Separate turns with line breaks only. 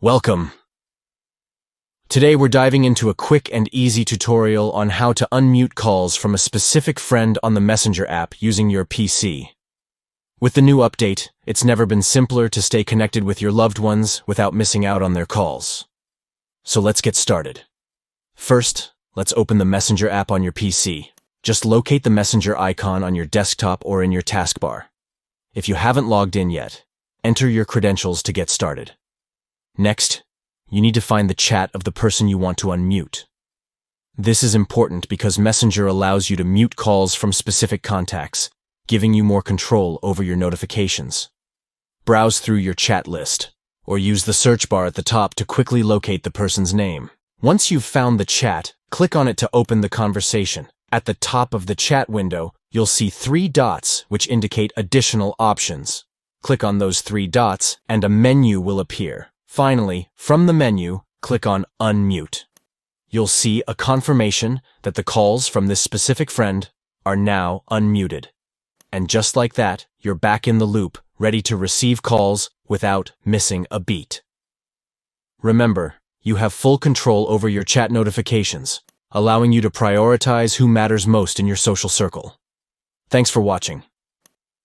Welcome. Today we're diving into a quick and easy tutorial on how to unmute calls from a specific friend on the Messenger app using your PC. With the new update, it's never been simpler to stay connected with your loved ones without missing out on their calls. So let's get started. First, let's open the Messenger app on your PC. Just locate the Messenger icon on your desktop or in your taskbar. If you haven't logged in yet, enter your credentials to get started. Next, you need to find the chat of the person you want to unmute. This is important because Messenger allows you to mute calls from specific contacts, giving you more control over your notifications. Browse through your chat list, or use the search bar at the top to quickly locate the person's name. Once you've found the chat, click on it to open the conversation. At the top of the chat window, you'll see 3 dots which indicate additional options. Click on those 3 dots and a menu will appear. Finally, from the menu, click on Unmute. You'll see a confirmation that the calls from this specific friend are now unmuted. And just like that, you're back in the loop, ready to receive calls without missing a beat. Remember, you have full control over your chat notifications, allowing you to prioritize who matters most in your social circle. Thanks for watching.